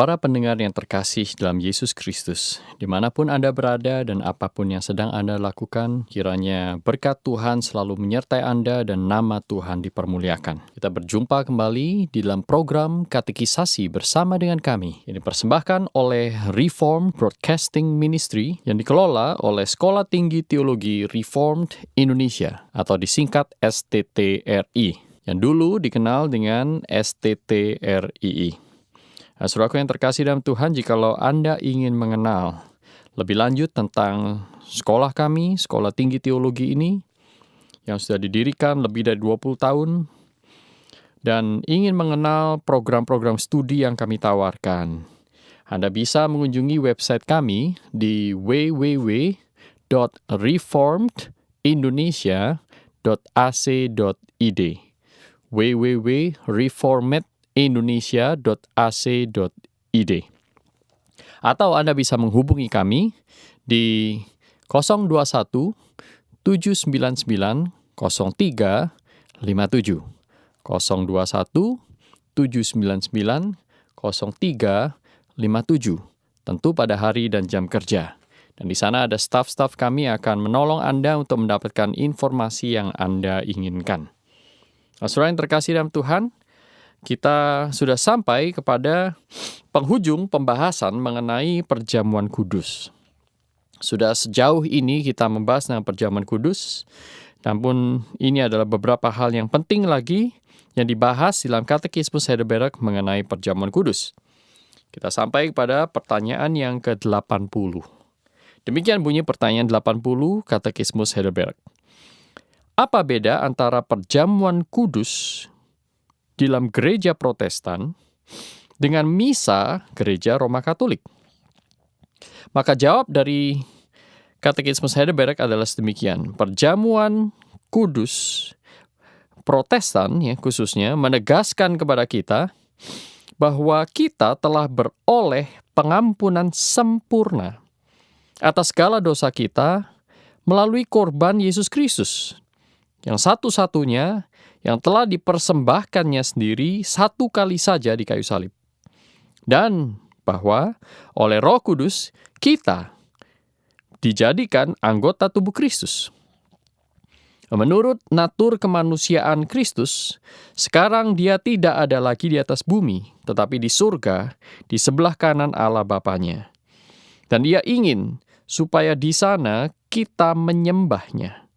Para pendengar yang terkasih dalam Yesus Kristus, dimanapun Anda berada dan apapun yang sedang Anda lakukan, kiranya berkat Tuhan selalu menyertai Anda dan nama Tuhan dipermuliakan. Kita berjumpa kembali di dalam program Katekisasi bersama dengan kami, yang dipersembahkan oleh Reformed Broadcasting Ministry yang dikelola oleh Sekolah Tinggi Teologi Reformed Indonesia atau disingkat STTRI, yang dulu dikenal dengan STTRII. Nah, saudaraku yang terkasih dalam Tuhan, jikalau Anda ingin mengenal lebih lanjut tentang sekolah kami, Sekolah Tinggi Teologi ini, yang sudah didirikan lebih dari 20 tahun, dan ingin mengenal program-program studi yang kami tawarkan, Anda bisa mengunjungi website kami di www.reformedindonesia.ac.id www.reformedindonesia.ac.id. Atau Anda bisa menghubungi kami di 021 799 0357 021 799 0357, tentu pada hari dan jam kerja. Dan di sana ada staf-staf kami akan menolong Anda untuk mendapatkan informasi yang Anda inginkan. Nah, saudara yang terkasih dalam Tuhan, kita sudah sampai kepada penghujung pembahasan mengenai perjamuan kudus. Sudah sejauh ini kita membahas tentang perjamuan kudus, namun ini adalah beberapa hal yang penting lagi yang dibahas dalam Katekismus Heidelberg mengenai perjamuan kudus. Kita sampai kepada pertanyaan yang ke-80. Demikian bunyi pertanyaan 80 Katekismus Heidelberg. Apa beda antara perjamuan kudus di dalam gereja Protestan dengan misa gereja Roma Katolik? Maka jawab dari Katekismus Heidelberg adalah sedemikian. Perjamuan kudus Protestan ya khususnya menegaskan kepada kita bahwa kita telah beroleh pengampunan sempurna atas segala dosa kita melalui korban Yesus Kristus, yang satu-satunya yang telah dipersembahkannya sendiri satu kali saja di kayu salib. Dan bahwa oleh Roh Kudus kita dijadikan anggota tubuh Kristus. Menurut natur kemanusiaan Kristus, sekarang dia tidak ada lagi di atas bumi, tetapi di surga, di sebelah kanan Allah Bapanya. Dan dia ingin supaya di sana kita menyembahnya.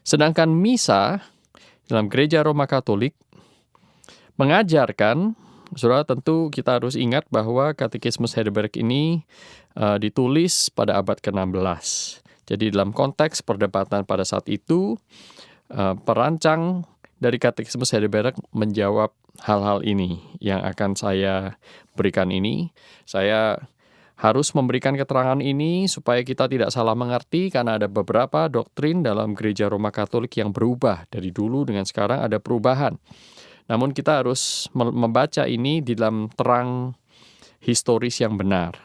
Sedangkan misa dalam gereja Roma Katolik mengajarkan, saudara tentu kita harus ingat bahwa Katekismus Heidelberg ini ditulis pada abad ke-16. Jadi dalam konteks perdebatan pada saat itu, perancang dari Katekismus Heidelberg menjawab hal-hal ini yang akan saya berikan ini. Saya harus memberikan keterangan ini supaya kita tidak salah mengerti, karena ada beberapa doktrin dalam gereja Roma Katolik yang berubah. Dari dulu dengan sekarang ada perubahan. Namun kita harus membaca ini di dalam terang historis yang benar.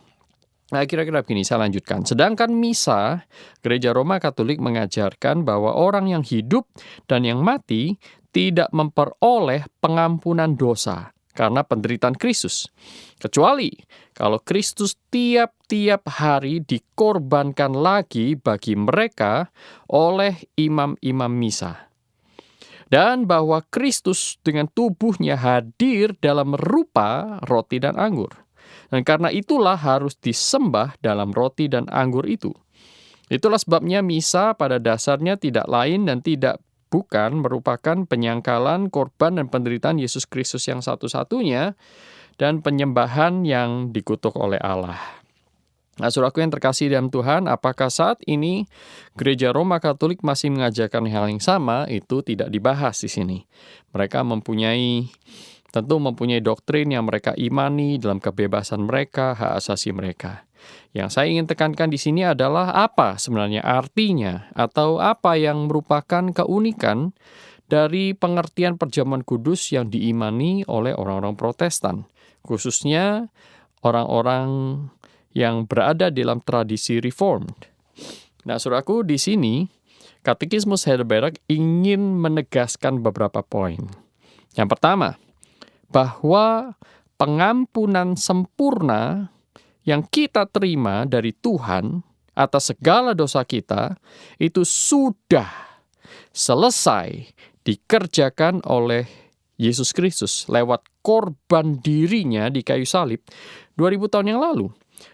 Nah, kira-kira begini, saya lanjutkan. Sedangkan misa, gereja Roma Katolik mengajarkan bahwa orang yang hidup dan yang mati tidak memperoleh pengampunan dosa karena penderitaan Kristus. Kecuali kalau Kristus tiap-tiap hari dikorbankan lagi bagi mereka oleh imam-imam misa. Dan bahwa Kristus dengan tubuhnya hadir dalam rupa roti dan anggur. Dan karena itulah harus disembah dalam roti dan anggur itu. Itulah sebabnya misa pada dasarnya tidak lain dan tidak bukan merupakan penyangkalan korban dan penderitaan Yesus Kristus yang satu-satunya dan penyembahan yang dikutuk oleh Allah. Nah, saudaraku yang terkasih dalam Tuhan, apakah saat ini gereja Roma Katolik masih mengajarkan hal yang sama? Itu tidak dibahas di sini. Mereka mempunyai tentu mempunyai doktrin yang mereka imani dalam kebebasan mereka, hak asasi mereka. Yang saya ingin tekankan di sini adalah apa sebenarnya artinya atau apa yang merupakan keunikan dari pengertian perjamuan kudus yang diimani oleh orang-orang Protestan, khususnya orang-orang yang berada dalam tradisi Reformed. Nah, saudaraku, di sini Katekismus Heidelberg ingin menegaskan beberapa poin. Yang pertama, bahwa pengampunan sempurna yang kita terima dari Tuhan atas segala dosa kita itu sudah selesai dikerjakan oleh Yesus Kristus lewat korban dirinya di kayu salib 2000 tahun yang lalu.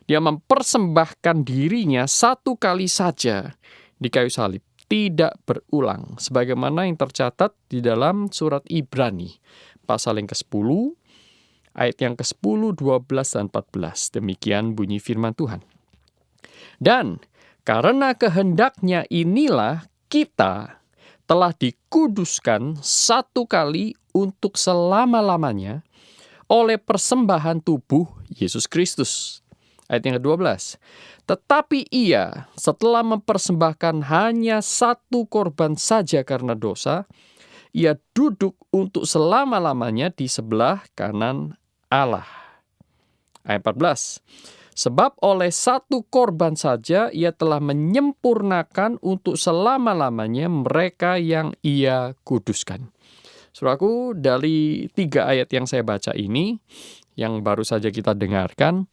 Dia mempersembahkan dirinya satu kali saja di kayu salib, tidak berulang, sebagaimana yang tercatat di dalam surat Ibrani, pasal yang ke-10, ayat yang ke-10, 12, dan 14. Demikian bunyi firman Tuhan. Dan karena kehendaknya inilah kita telah dikuduskan satu kali untuk selama-lamanya oleh persembahan tubuh Yesus Kristus. Ayat yang ke-12. Tetapi ia setelah mempersembahkan hanya satu korban saja karena dosa, ia duduk untuk selama-lamanya di sebelah kanan Allah. Ayat 14. Sebab oleh satu korban saja ia telah menyempurnakan untuk selama-lamanya mereka yang ia kuduskan. Saudaraku, dari 3 ayat yang saya baca ini, yang baru saja kita dengarkan,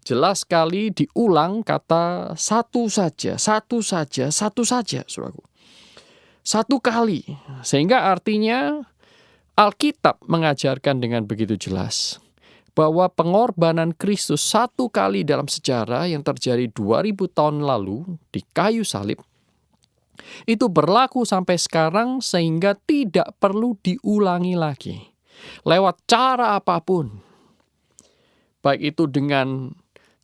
jelas sekali diulang kata satu saja, saudaraku. Satu kali, sehingga artinya Alkitab mengajarkan dengan begitu jelas bahwa pengorbanan Kristus satu kali dalam sejarah yang terjadi 2000 tahun lalu di kayu salib, itu berlaku sampai sekarang sehingga tidak perlu diulangi lagi. Lewat cara apapun, baik itu dengan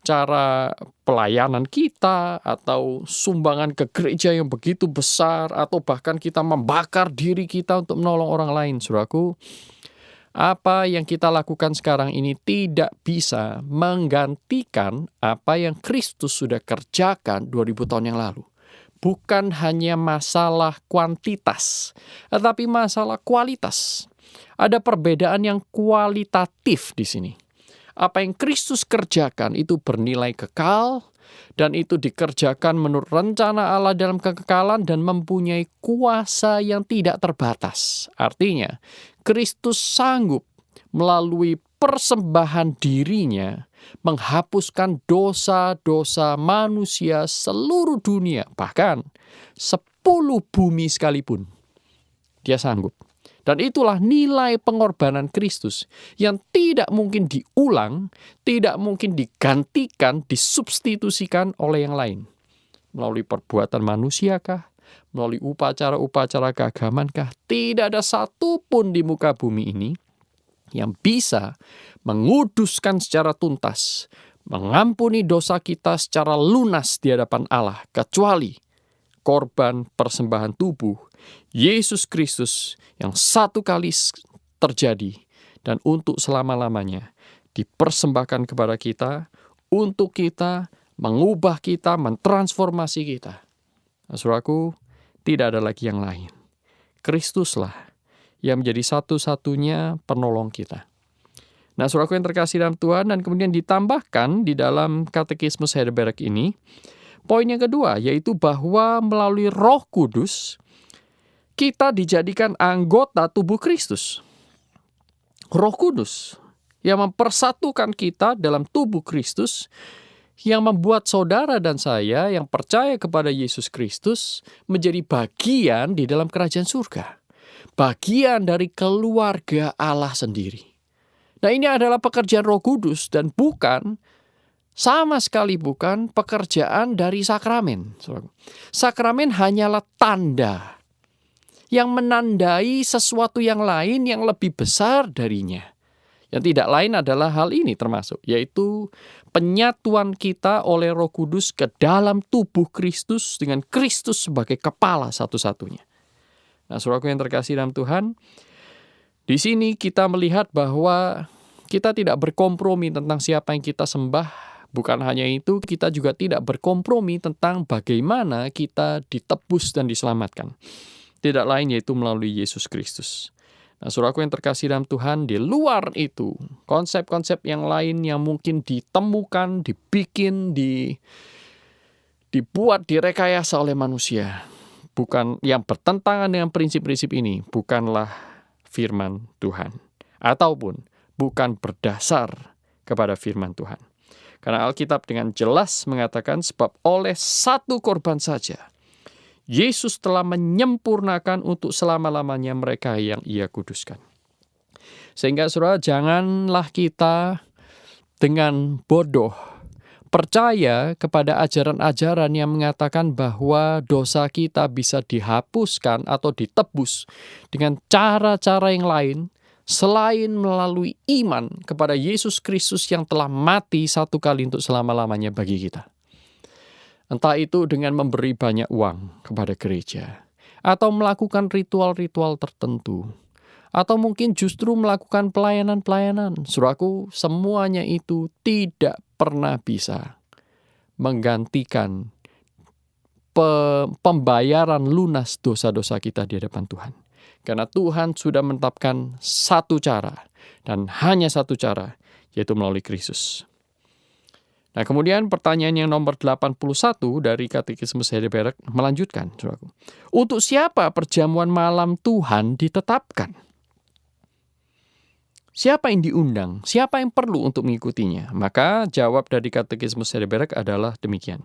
cara pelayanan kita, atau sumbangan ke gereja yang begitu besar, atau bahkan kita membakar diri kita untuk menolong orang lain, saudaraku, apa yang kita lakukan sekarang ini tidak bisa menggantikan apa yang Kristus sudah kerjakan 2000 tahun yang lalu. Bukan hanya masalah kuantitas, tetapi masalah kualitas. Ada perbedaan yang kualitatif di sini. Apa yang Kristus kerjakan itu bernilai kekal, dan itu dikerjakan menurut rencana Allah dalam kekekalan dan mempunyai kuasa yang tidak terbatas. Artinya, Kristus sanggup melalui persembahan dirinya menghapuskan dosa-dosa manusia seluruh dunia, bahkan 10 bumi sekalipun. Dia sanggup. Dan itulah nilai pengorbanan Kristus yang tidak mungkin diulang, tidak mungkin digantikan, disubstitusikan oleh yang lain. Melalui perbuatan manusiakah? Melalui upacara-upacara keagamankah? Tidak ada satupun di muka bumi ini yang bisa menguduskan secara tuntas, mengampuni dosa kita secara lunas di hadapan Allah, kecuali korban persembahan tubuh Yesus Kristus yang satu kali terjadi dan untuk selama-lamanya dipersembahkan kepada kita, untuk kita, mengubah kita, mentransformasi kita. Nah, saudaraku, tidak ada lagi yang lain. Kristuslah yang menjadi satu-satunya penolong kita. Nah, saudaraku yang terkasih dalam Tuhan, dan kemudian ditambahkan di dalam Katekismus Heidelberg ini, poin yang kedua, yaitu bahwa melalui Roh Kudus, kita dijadikan anggota tubuh Kristus. Roh Kudus yang mempersatukan kita dalam tubuh Kristus, yang membuat saudara dan saya yang percaya kepada Yesus Kristus menjadi bagian di dalam kerajaan surga. Bagian dari keluarga Allah sendiri. Nah, ini adalah pekerjaan Roh Kudus dan bukan, sama sekali bukan pekerjaan dari sakramen. Sakramen hanyalah tanda yang menandai sesuatu yang lain yang lebih besar darinya. Yang tidak lain adalah hal ini termasuk, yaitu penyatuan kita oleh Roh Kudus ke dalam tubuh Kristus dengan Kristus sebagai kepala satu-satunya. Nah, saudaraku yang terkasih dalam Tuhan, Di sini kita melihat bahwa kita tidak berkompromi tentang siapa yang kita sembah. Bukan hanya itu, kita juga tidak berkompromi tentang bagaimana kita ditebus dan diselamatkan. Tidak lain yaitu melalui Yesus Kristus. Nah, saudaraku yang terkasih dalam Tuhan, di luar itu, konsep-konsep yang lain yang mungkin ditemukan, dibikin, dibuat, direkayasa oleh manusia, bukan yang bertentangan dengan prinsip-prinsip ini, bukanlah firman Tuhan. Ataupun bukan berdasar kepada firman Tuhan. Karena Alkitab dengan jelas mengatakan sebab oleh satu korban saja, Yesus telah menyempurnakan untuk selama-lamanya mereka yang Ia kuduskan. Sehingga saudara, janganlah kita dengan bodoh percaya kepada ajaran-ajaran yang mengatakan bahwa dosa kita bisa dihapuskan atau ditebus dengan cara-cara yang lain selain melalui iman kepada Yesus Kristus yang telah mati satu kali untuk selama-lamanya bagi kita. Entah itu dengan memberi banyak uang kepada gereja, atau melakukan ritual-ritual tertentu, atau mungkin justru melakukan pelayanan-pelayanan. Saudaraku, semuanya itu tidak pernah bisa menggantikan pembayaran lunas dosa-dosa kita di hadapan Tuhan. Karena Tuhan sudah menetapkan satu cara, dan hanya satu cara, yaitu melalui Kristus. Nah, kemudian pertanyaan yang nomor 81 dari Katekismus Heidelberg melanjutkan, saudaraku. Untuk siapa perjamuan malam Tuhan ditetapkan? Siapa yang diundang? Siapa yang perlu untuk mengikutinya? Maka jawab dari Katekismus Heidelberg adalah demikian.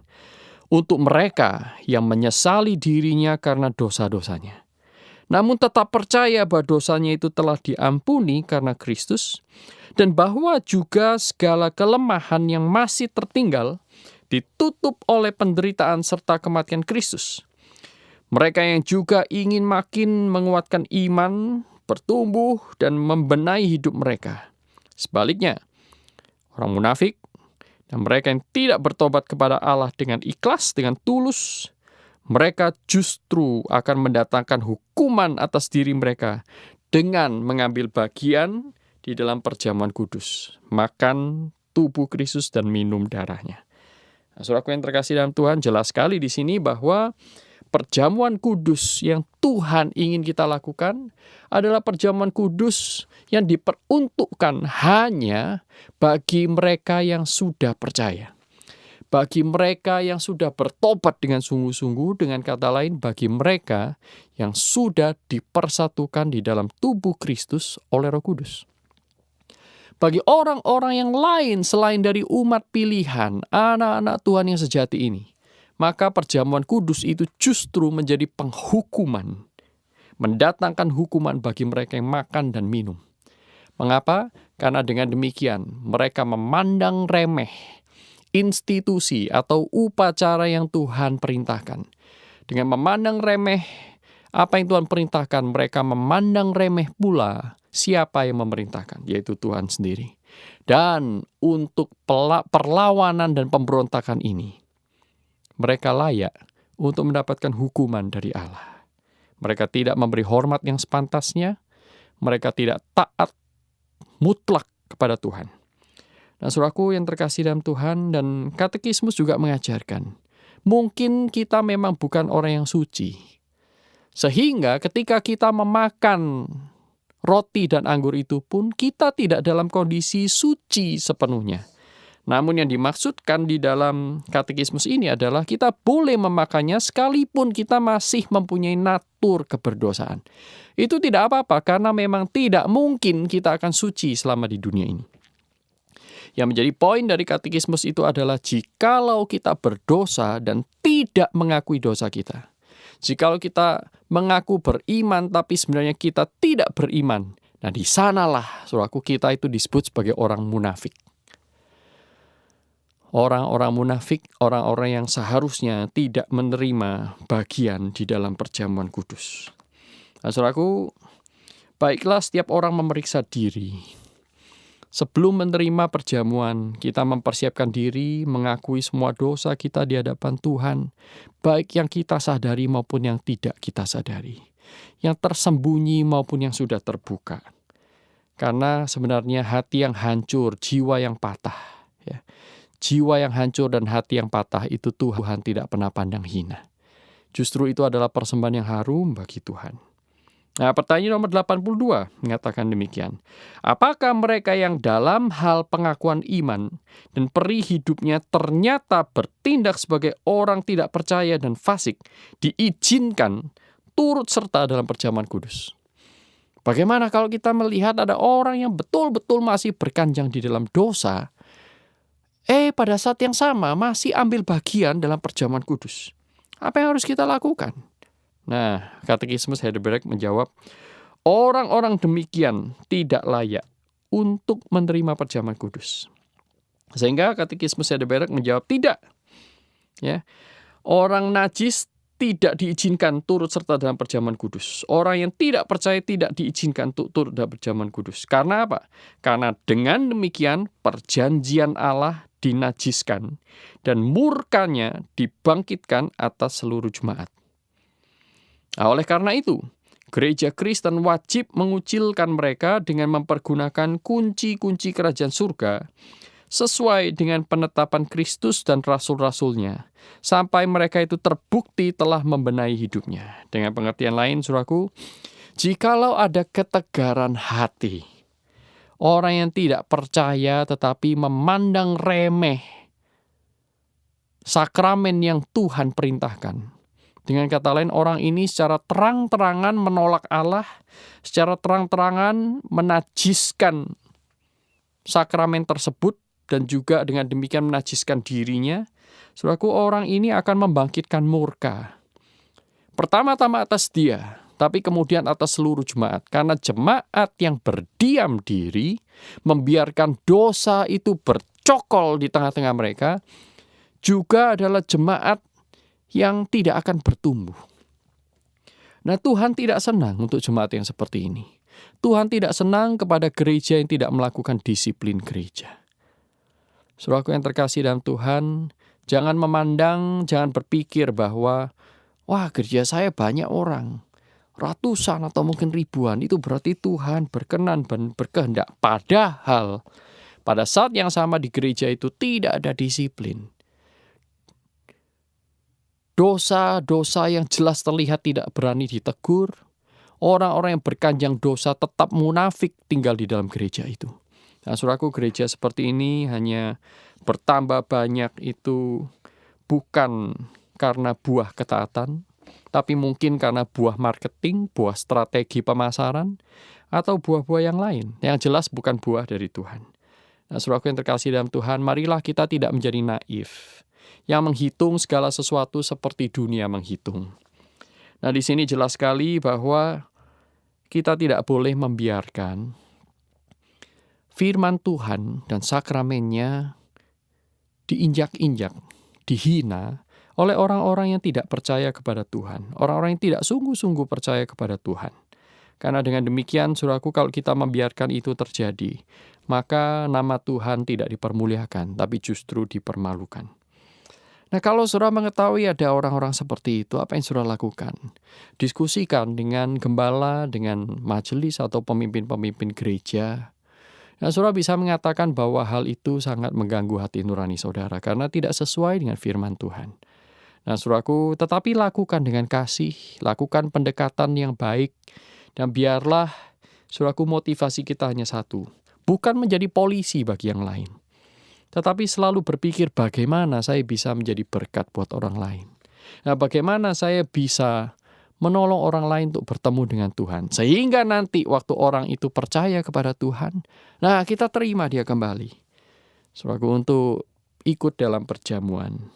Untuk mereka yang menyesali dirinya karena dosa-dosanya, namun tetap percaya bahwa dosanya itu telah diampuni karena Kristus, dan bahwa juga segala kelemahan yang masih tertinggal ditutup oleh penderitaan serta kematian Kristus. Mereka yang juga ingin makin menguatkan iman, bertumbuh, dan membenahi hidup mereka. Sebaliknya, orang munafik dan mereka yang tidak bertobat kepada Allah dengan ikhlas, dengan tulus, mereka justru akan mendatangkan hukuman atas diri mereka dengan mengambil bagian di dalam perjamuan kudus, makan tubuh Kristus dan minum darahnya. Nah, saudaraku yang terkasih dalam Tuhan, jelas sekali di sini bahwa perjamuan kudus yang Tuhan ingin kita lakukan adalah perjamuan kudus yang diperuntukkan hanya bagi mereka yang sudah percaya. Bagi mereka yang sudah bertobat dengan sungguh-sungguh, dengan kata lain, bagi mereka yang sudah dipersatukan di dalam tubuh Kristus oleh Roh Kudus. Bagi orang-orang yang lain selain dari umat pilihan, anak-anak Tuhan yang sejati ini, maka perjamuan kudus itu justru menjadi penghukuman, mendatangkan hukuman bagi mereka yang makan dan minum. Mengapa? Karena dengan demikian mereka memandang remeh institusi atau upacara yang Tuhan perintahkan. Dengan memandang remeh apa yang Tuhan perintahkan, mereka memandang remeh pula siapa yang memerintahkan, yaitu Tuhan sendiri. Dan untuk perlawanan dan pemberontakan ini, mereka layak untuk mendapatkan hukuman dari Allah. Mereka tidak memberi hormat yang sepantasnya, mereka tidak taat mutlak kepada Tuhan. Nah, saudaraku yang terkasih dalam Tuhan, dan Katekismus juga mengajarkan, mungkin kita memang bukan orang yang suci. Sehingga ketika kita memakan roti dan anggur itu pun, kita tidak dalam kondisi suci sepenuhnya. Namun yang dimaksudkan di dalam Katekismus ini adalah kita boleh memakannya sekalipun kita masih mempunyai natur keberdosaan. Itu tidak apa-apa, karena memang tidak mungkin kita akan suci selama di dunia ini. Yang menjadi poin dari Katekismus itu adalah jikalau kita berdosa dan tidak mengakui dosa kita. Jikalau kita mengaku beriman tapi sebenarnya kita tidak beriman. Nah, di sanalah, saudaraku, kita itu disebut sebagai orang munafik. Orang-orang munafik, orang-orang yang seharusnya tidak menerima bagian di dalam perjamuan kudus. Nah, saudaraku, baiklah setiap orang memeriksa diri. Sebelum menerima perjamuan, kita mempersiapkan diri, mengakui semua dosa kita di hadapan Tuhan, baik yang kita sadari maupun yang tidak kita sadari, yang tersembunyi maupun yang sudah terbuka. Karena sebenarnya hati yang hancur, jiwa yang patah, ya. Jiwa yang hancur dan hati yang patah itu Tuhan tidak pernah pandang hina. Justru itu adalah persembahan yang harum bagi Tuhan. Nah, pertanyaan nomor 82 mengatakan demikian. Apakah mereka yang dalam hal pengakuan iman dan peri hidupnya ternyata bertindak sebagai orang tidak percaya dan fasik diizinkan turut serta dalam perjamuan kudus? Bagaimana kalau kita melihat ada orang yang betul-betul masih berkanjang di dalam dosa, pada saat yang sama masih ambil bagian dalam perjamuan kudus? Apa yang harus kita lakukan? Nah, Katekismus Heidelberg menjawab, orang-orang demikian tidak layak untuk menerima perjamuan kudus. Sehingga Katekismus Heidelberg menjawab tidak. Ya, orang najis tidak diizinkan turut serta dalam perjamuan kudus. Orang yang tidak percaya tidak diizinkan turut dalam perjamuan kudus. Karena apa? Karena dengan demikian perjanjian Allah dinajiskan dan murkanya dibangkitkan atas seluruh jemaat. Nah, oleh karena itu, gereja Kristen wajib mengucilkan mereka dengan mempergunakan kunci-kunci kerajaan surga sesuai dengan penetapan Kristus dan rasul-rasulnya, sampai mereka itu terbukti telah membenahi hidupnya. Dengan pengertian lain, saudaraku, jikalau ada ketegaran hati, orang yang tidak percaya tetapi memandang remeh sakramen yang Tuhan perintahkan. Dengan kata lain, orang ini secara terang-terangan menolak Allah, secara terang-terangan menajiskan sakramen tersebut, dan juga dengan demikian menajiskan dirinya. Saudaraku, orang ini akan membangkitkan murka. Pertama-tama atas dia, tapi kemudian atas seluruh jemaat. Karena jemaat yang berdiam diri, membiarkan dosa itu bercokol di tengah-tengah mereka, juga adalah jemaat yang tidak akan bertumbuh. Nah, Tuhan tidak senang untuk jemaat yang seperti ini. Tuhan tidak senang kepada gereja yang tidak melakukan disiplin gereja. Saudaraku yang terkasih dalam Tuhan, jangan berpikir bahwa, wah, gereja saya banyak orang, ratusan atau mungkin ribuan, itu berarti Tuhan berkenan dan berkehendak. Padahal, pada saat yang sama di gereja itu tidak ada disiplin. Dosa-dosa yang jelas terlihat tidak berani ditegur. Orang-orang yang berkanjang dosa tetap munafik tinggal di dalam gereja itu. Nah, saudaraku, gereja seperti ini hanya bertambah banyak itu bukan karena buah ketaatan, tapi mungkin karena buah marketing, buah strategi pemasaran, atau buah-buah yang lain. Yang jelas bukan buah dari Tuhan. Nah, saudaraku yang terkasih dalam Tuhan, marilah kita tidak menjadi naif, yang menghitung segala sesuatu seperti dunia menghitung. Nah, di sini jelas sekali bahwa kita tidak boleh membiarkan firman Tuhan dan sakramennya diinjak-injak, dihina oleh orang-orang yang tidak percaya kepada Tuhan. Orang-orang yang tidak sungguh-sungguh percaya kepada Tuhan. Karena dengan demikian, saudaraku, kalau kita membiarkan itu terjadi, maka nama Tuhan tidak dipermuliakan, tapi justru dipermalukan. Nah, kalau saudara mengetahui ada orang-orang seperti itu, apa yang saudara lakukan? Diskusikan dengan gembala, dengan majelis atau pemimpin-pemimpin gereja. Nah, saudara bisa mengatakan bahwa hal itu sangat mengganggu hati nurani saudara karena tidak sesuai dengan firman Tuhan. Nah, saudaraku, tetapi lakukan dengan kasih, lakukan pendekatan yang baik, dan biarlah, saudaraku, motivasi kita hanya satu, bukan menjadi polisi bagi yang lain, tetapi selalu berpikir bagaimana saya bisa menjadi berkat buat orang lain. Nah, bagaimana saya bisa menolong orang lain untuk bertemu dengan Tuhan. Sehingga nanti waktu orang itu percaya kepada Tuhan, nah, kita terima dia kembali. Saudaraku, untuk ikut dalam perjamuan,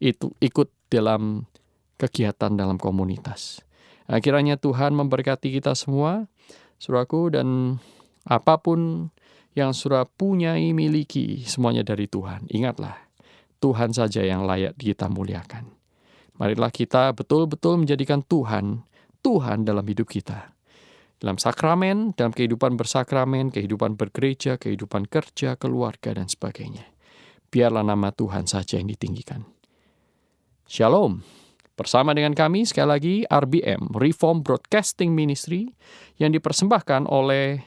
ikut dalam kegiatan dalam komunitas. Nah, kiranya Tuhan memberkati kita semua, saudaraku, dan apapun yang saudara punyai, miliki, semuanya dari Tuhan. Ingatlah, Tuhan saja yang layak kita muliakan. Marilah kita betul-betul menjadikan Tuhan dalam hidup kita. Dalam sakramen, dalam kehidupan bersakramen, kehidupan bergereja, kehidupan kerja, keluarga, dan sebagainya. Biarlah nama Tuhan saja yang ditinggikan. Shalom. Bersama dengan kami sekali lagi RBM, Reform Broadcasting Ministry, yang dipersembahkan oleh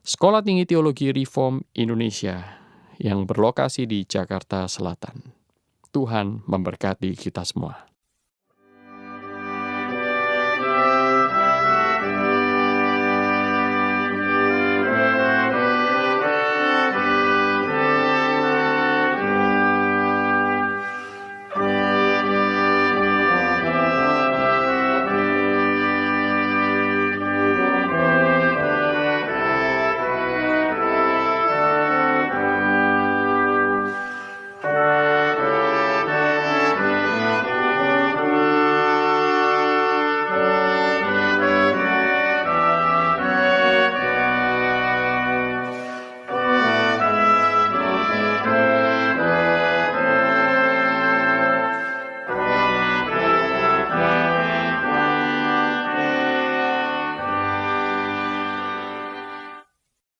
Sekolah Tinggi Teologi Reform Indonesia yang berlokasi di Jakarta Selatan. Tuhan memberkati kita semua.